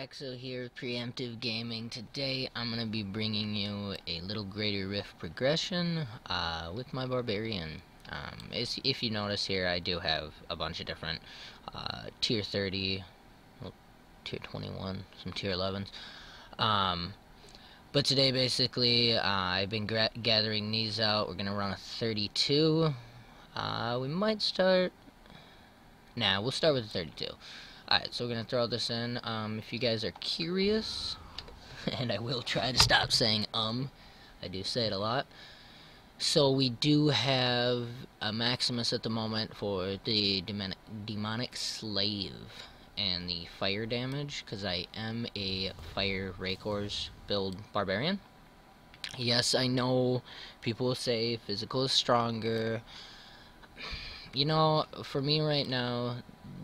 Axo here with Preemptive Gaming. Today I'm going to be bringing you a little greater rift progression with my Barbarian. If you notice here, I do have a bunch of different tier 30, well, tier 21, some tier 11s. But today basically I've been gathering these out. We're going to run a 32. We might start... Nah, we'll start with a 32. Alright, so we're going to throw this in. If you guys are curious, and I will try to stop saying I do say it a lot. So we do have a Maximus at the moment for the demonic slave and the fire damage, because I am a fire RoS build Barbarian. Yes, I know people will say physical is stronger. You know, for me right now,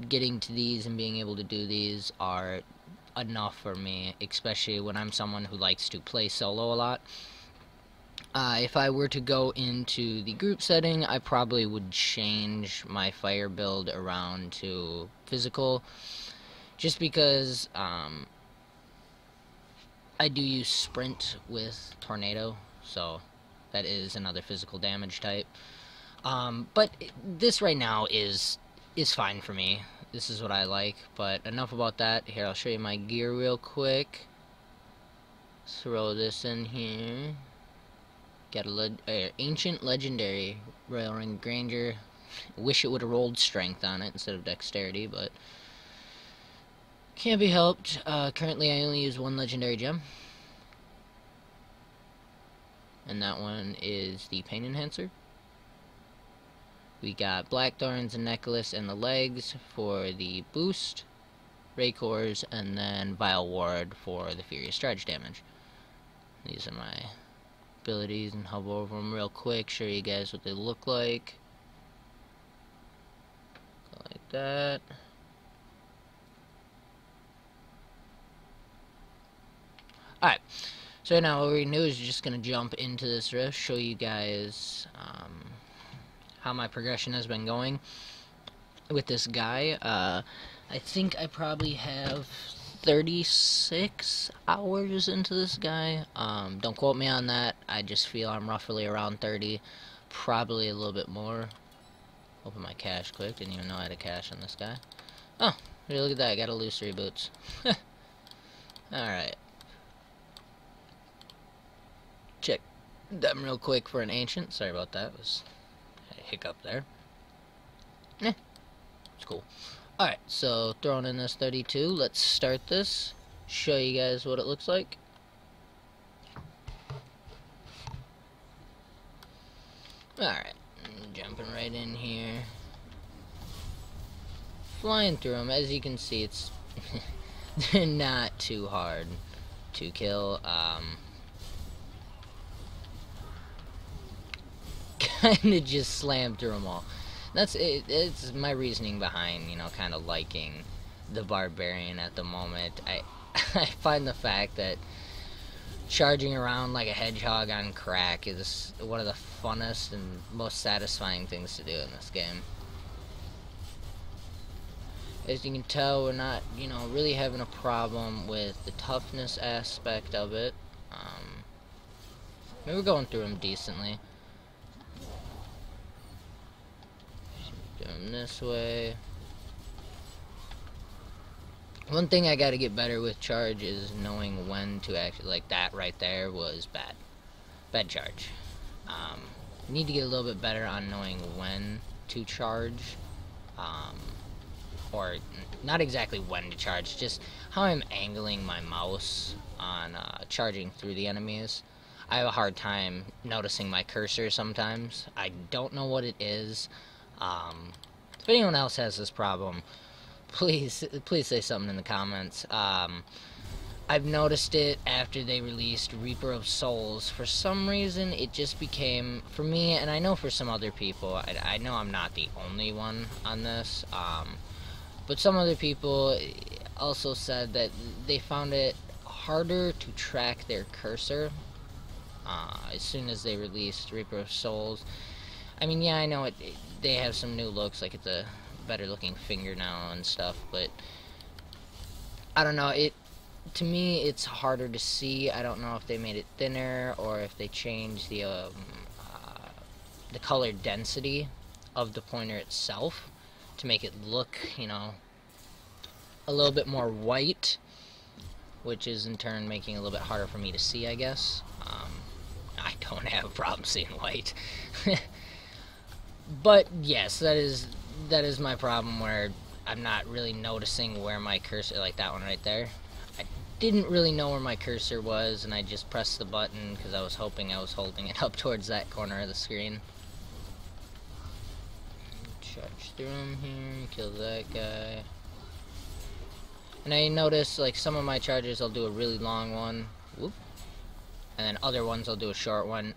getting to these and being able to do these are enough for me, especially when I'm someone who likes to play solo a lot. If I were to go into the group setting, I probably would change my fire build around to physical, just because I do use sprint with tornado, so that is another physical damage type. But this right now is fine for me. This is what I like, but enough about that. Here, I'll show you my gear real quick. Throw this in here. Got a ancient legendary Royal Ring Granger. Wish it would have rolled strength on it instead of dexterity, but can't be helped. Currently I only use one legendary gem, and that one is the Pain Enhancer. We got Blackthorns and Necklace and the legs for the boost, RoS, and then Vile Ward for the Furious Charge damage. These are my abilities, and hover over them real quick, show you guys what they look like. Go like that. Alright, so now what we're going to do is just going to jump into this rift, show you guys how my progression has been going with this guy. I think I probably have 36 hours into this guy. Don't quote me on that. I just feel I'm roughly around 30, probably a little bit more. Open my cache quick. Didn't even know I had a cache on this guy. Oh, hey, look at that. I got a loose reboots. Alright. Check them real quick for an ancient. Sorry about that. It was a hiccup there. It's cool. Alright, so throwing in this 32, let's start this, show you guys what it looks like. Alright, jumping right in here. Flying through them, as you can see, it's they're not too hard to kill. Kinda just slammed through them all. That's it. It's my reasoning behind, you know, kind of liking the Barbarian at the moment. I find the fact that charging around like a hedgehog on crack is one of the funnest and most satisfying things to do in this game. As you can tell, we're not, you know, really having a problem with the toughness aspect of it. Maybe we're going through them decently. Doing this way. One thing I gotta get better with charge is knowing when to actually, like that right there was bad charge. Need to get a little bit better on knowing when to charge, or not exactly when to charge, just how I'm angling my mouse on charging through the enemies. I have a hard time noticing my cursor sometimes. I don't know what it is. If anyone else has this problem, please say something in the comments. I've noticed it after they released Reaper of Souls. For some reason, it just became, for me, and I know for some other people, I know I'm not the only one on this, but some other people also said that they found it harder to track their cursor as soon as they released Reaper of Souls. I mean, yeah, I know they have some new looks, like it's a better looking finger now and stuff, but I don't know, to me, it's harder to see. I don't know if they made it thinner or if they changed the color density of the pointer itself to make it look, you know, a little bit more white, which is in turn making it a little bit harder for me to see, I guess. I don't have a problem seeing white. But yes, that is my problem, where I'm not really noticing where my cursor, like that one right there. I didn't really know where my cursor was, and I just pressed the button because I was hoping I was holding it up towards that corner of the screen. Charge through him here, kill that guy. And I notice, like, some of my charges I'll do a really long one, whoop, and then other ones I'll do a short one.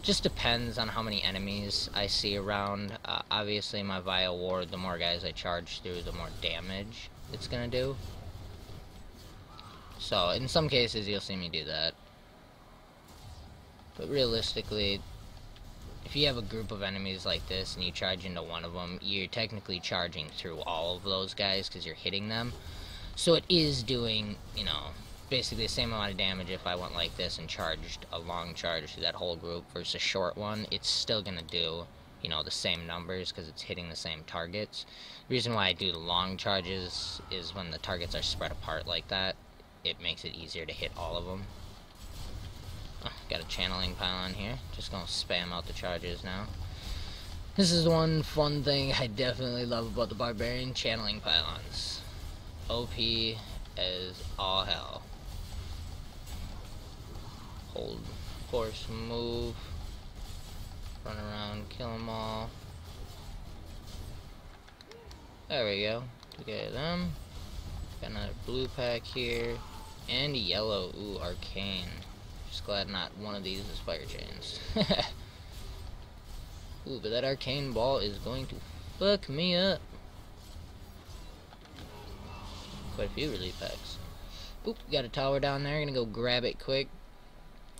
Just depends on how many enemies I see around. Obviously, my Vile Ward, the more guys I charge through, the more damage it's gonna do. So, in some cases, you'll see me do that. But realistically, if you have a group of enemies like this and you charge into one of them, you're technically charging through all of those guys because you're hitting them. So it is doing, you know, basically the same amount of damage if I went like this and charged a long charge through that whole group versus a short one. It's still going to do, you know, the same numbers because it's hitting the same targets. The reason why I do the long charges is when the targets are spread apart like that, it makes it easier to hit all of them. Oh, got a channeling pylon here. Just gonna spam out the charges now. This is one fun thing I definitely love about the Barbarian: channeling pylons. OP as all hell. Hold, force, move, run around, kill them all. There we go. Took them. Got another blue pack here. And yellow. Ooh, arcane. Just glad not one of these is fire chains. Ooh, but that arcane ball is going to fuck me up. Quite a few relief packs. Oop, got a tower down there. Gonna go grab it quick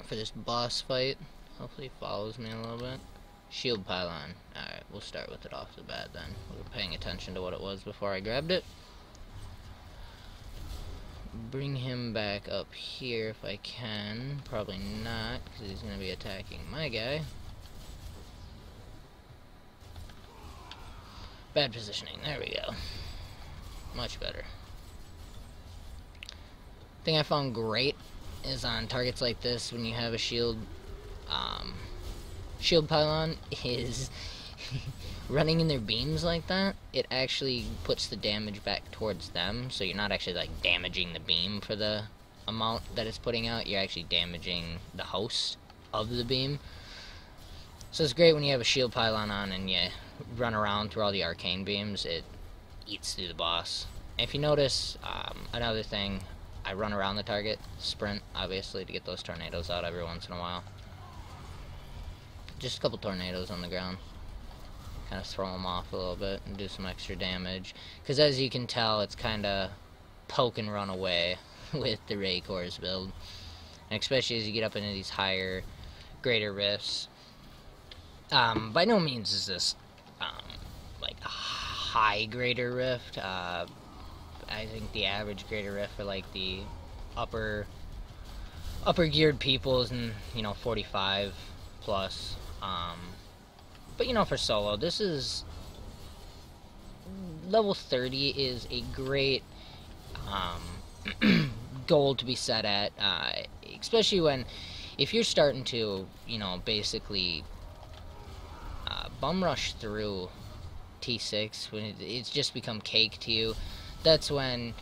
for this boss fight. Hopefully he follows me a little bit. Shield pylon. Alright, we'll start with it off the bat then. We were paying attention to what it was before I grabbed it. Bring him back up here if I can. Probably not, because he's going to be attacking my guy. Bad positioning. There we go. Much better. Thing I found great is on targets like this, when you have a shield pylon, is running in their beams like that, it actually puts the damage back towards them, so you're not actually like damaging the beam for the amount that it's putting out, you're actually damaging the host of the beam. So it's great when you have a shield pylon on and you run around through all the arcane beams, it eats through the boss. And if you notice, another thing, I run around the target, sprint, obviously, to get those tornadoes out every once in a while. Just a couple tornadoes on the ground. Kind of throw them off a little bit and do some extra damage. Because as you can tell, it's kind of poke and run away with the RoS build. And especially as you get up into these higher, greater rifts. By no means is this like a high greater rift. I think the average greater rift for like the upper geared people is in, you know, 45 plus. But you know, for solo, this is level 30 is a great goal to be set at, especially when, if you're starting to, you know, basically bum rush through T6 when it's just become cake to you. That's when,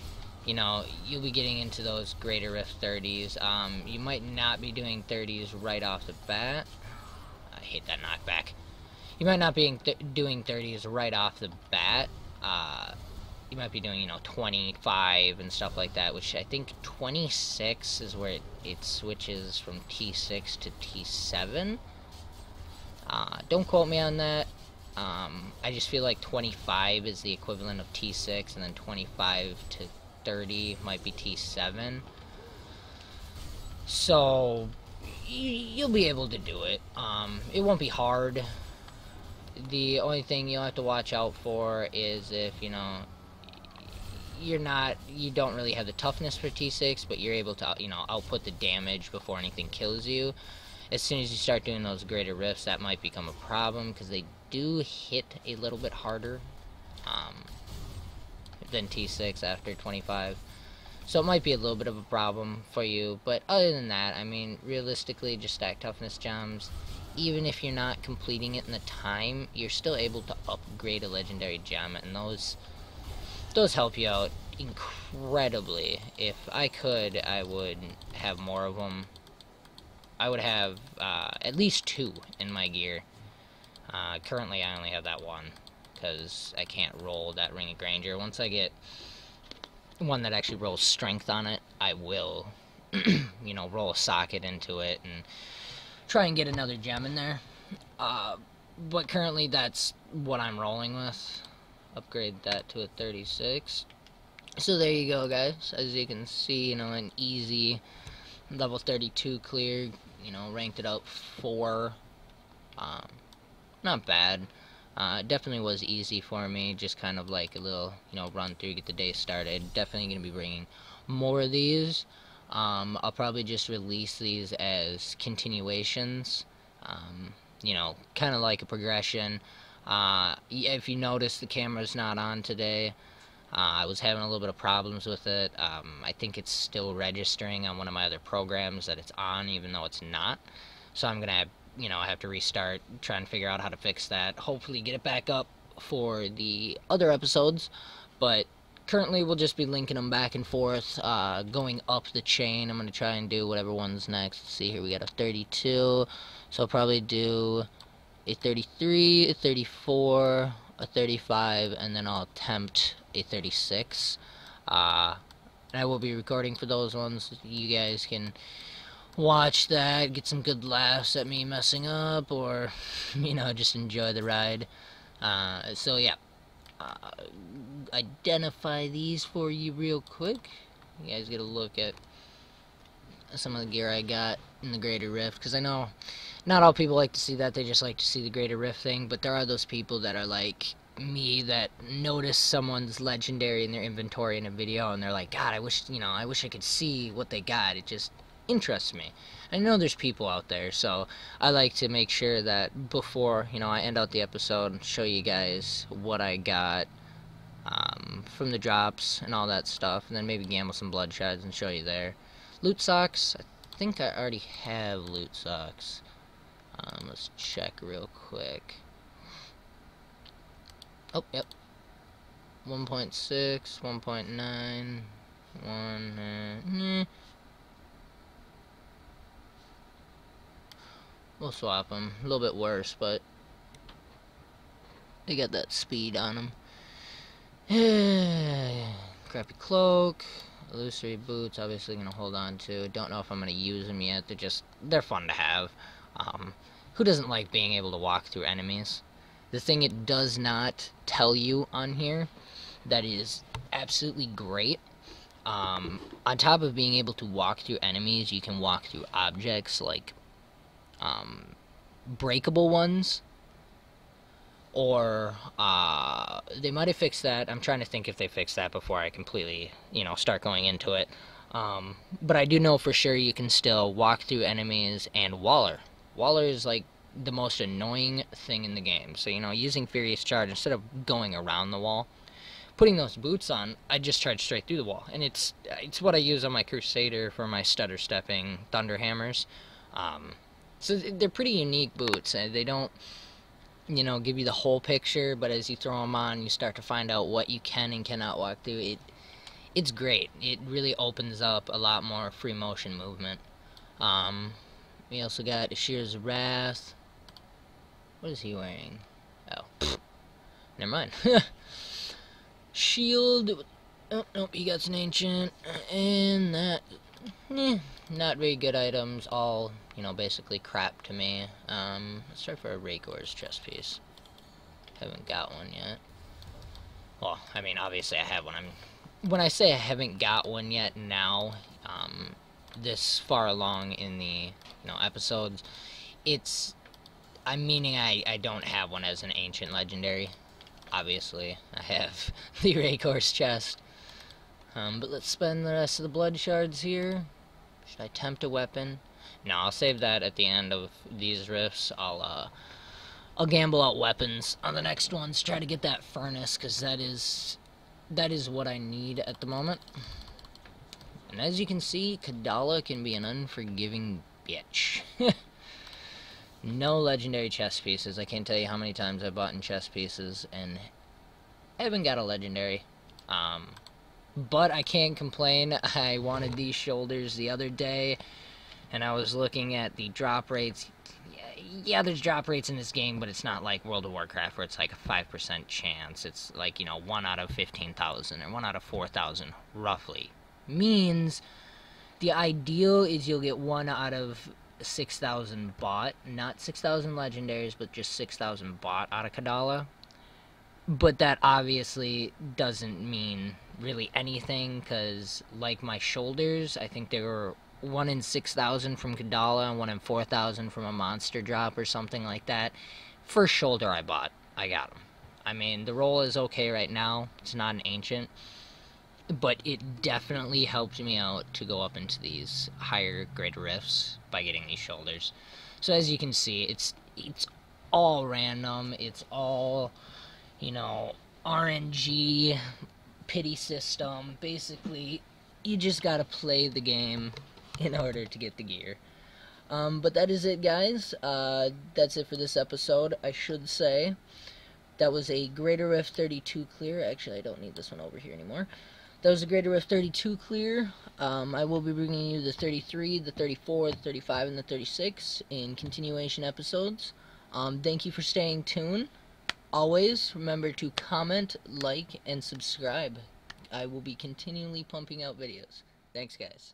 you know, you'll be getting into those greater rift 30s. You might not be doing 30s right off the bat. I hate that knockback. You might not be doing 30s right off the bat. You might be doing, you know, 25 and stuff like that, which I think 26 is where it switches from T6 to T7. Don't quote me on that. I just feel like 25 is the equivalent of T6, and then 25 to 30 might be T7. So you'll be able to do it. It won't be hard. The only thing you'll have to watch out for is if, you know, you don't really have the toughness for T6, but you're able to, you know, output the damage before anything kills you. As soon as you start doing those greater rifts, that might become a problem, because they do hit a little bit harder than T6 after 25. So it might be a little bit of a problem for you, but other than that, I mean, realistically, just stack toughness gems. Even if you're not completing it in the time, you're still able to upgrade a legendary gem, and those help you out incredibly. If I could, I would have more of them. I would have at least 2 in my gear. Currently, I only have that 1, because I can't roll that Ring of Granger. Once I get one that actually rolls strength on it, I will, you know, roll a socket into it and try and get another gem in there. But currently, that's what I'm rolling with. Upgrade that to a 36. So there you go, guys. As you can see, you know, an easy level 32 clear. You know, ranked it up 4. Not bad. Definitely was easy for me, just kind of like a little, you know, run through, get the day started. Definitely going to be bringing more of these. I'll probably just release these as continuations, you know, kind of like a progression. If you notice, the camera's not on today. I was having a little bit of problems with it. I think it's still registering on one of my other programs that it's on, even though it's not. So I'm going to have, you know, I have to restart, try and figure out how to fix that. Hopefully get it back up for the other episodes, but currently we'll just be linking them back and forth, going up the chain. I'm going to try and do whatever one's next. Let's see here, we got a 32, so I'll probably do a 33, a 34, a 35, and then I'll attempt a 36. And I will be recording for those ones. You guys can watch that, get some good laughs at me messing up, or, you know, just enjoy the ride. So yeah, identify these for you real quick. You guys get a look at some of the gear I got in the Greater Rift, because I know not all people like to see that. They just like to see the Greater Rift thing, but there are those people that are like me that notice someone's legendary in their inventory in a video, and they're like, God, I wish, you know, I wish I could see what they got. It just interests me. I know there's people out there, so I like to make sure that before, you know, I end out the episode and show you guys what I got from the drops and all that stuff, and then maybe gamble some bloodshots and show you there. Loot socks, I think I already have loot socks. Let's check real quick. Oh, yep. 1.6, 1.9, 1, we'll swap them. A little bit worse, but they got that speed on them. Crappy cloak, illusory boots, obviously gonna hold on to. Don't know if I'm gonna use them yet. They're fun to have. Who doesn't like being able to walk through enemies? The thing it does not tell you on here that is absolutely great, on top of being able to walk through enemies, you can walk through objects like breakable ones, or they might have fixed that. I'm trying to think if they fixed that before I completely, you know, start going into it. But I do know for sure you can still walk through enemies and waller. Waller is like the most annoying thing in the game. So, you know, using Furious Charge, instead of going around the wall, putting those boots on, I just charge straight through the wall. And it's what I use on my Crusader for my stutter stepping thunder hammers. So they're pretty unique boots. They don't, you know, give you the whole picture, but as you throw them on, you start to find out what you can and cannot walk through. It's great. It really opens up a lot more free motion movement. We also got Ashir's Wrath. What is he wearing? Oh, never mind. Shield. Oh, nope, he got an ancient. And that, not very good items. All, you know, basically crap to me. Let's try for a Raycor's chest piece. Haven't got one yet. Well, I mean, obviously I have one. When I say I haven't got one yet now, this far along in the, you know, episodes, I'm meaning I don't have one as an ancient legendary. Obviously, I have the Raycor's chest. But let's spend the rest of the blood shards here. Should I tempt a weapon? No, I'll save that at the end of these rifts. I'll gamble out weapons on the next ones. Try to get that furnace, because that is what I need at the moment. And as you can see, Kadala can be an unforgiving bitch. No legendary chest pieces. I can't tell you how many times I bought in chest pieces and haven't got a legendary. But I can't complain. I wanted these shoulders the other day, and I was looking at the drop rates. Yeah, there's drop rates in this game, but it's not like World of Warcraft where it's like a 5% chance. It's like, 1 out of 15,000 or 1 out of 4,000, roughly. Means the ideal is you'll get 1 out of 6,000 bought. Not 6,000 legendaries, but just 6,000 bought out of Kadala. But that obviously doesn't mean really anything, because like my shoulders, I think they were 1 in 6,000 from Kadala and 1 in 4,000 from a monster drop or something like that. First shoulder I bought, I got them. I mean, the roll is okay right now. It's not an ancient, but it definitely helped me out to go up into these higher grade rifts by getting these shoulders. So as you can see, it's all random. It's all, RNG, pity system. Basically, you just gotta play the game in order to get the gear. But that is it, guys. That's it for this episode. I should say that was a Greater Rift 32 clear. Actually, I don't need this one over here anymore. That was a Greater Rift 32 clear. I will be bringing you the 33, the 34, the 35, and the 36 in continuation episodes. Thank you for staying tuned. Always remember to comment, like, and subscribe. I will be continually pumping out videos. Thanks, guys.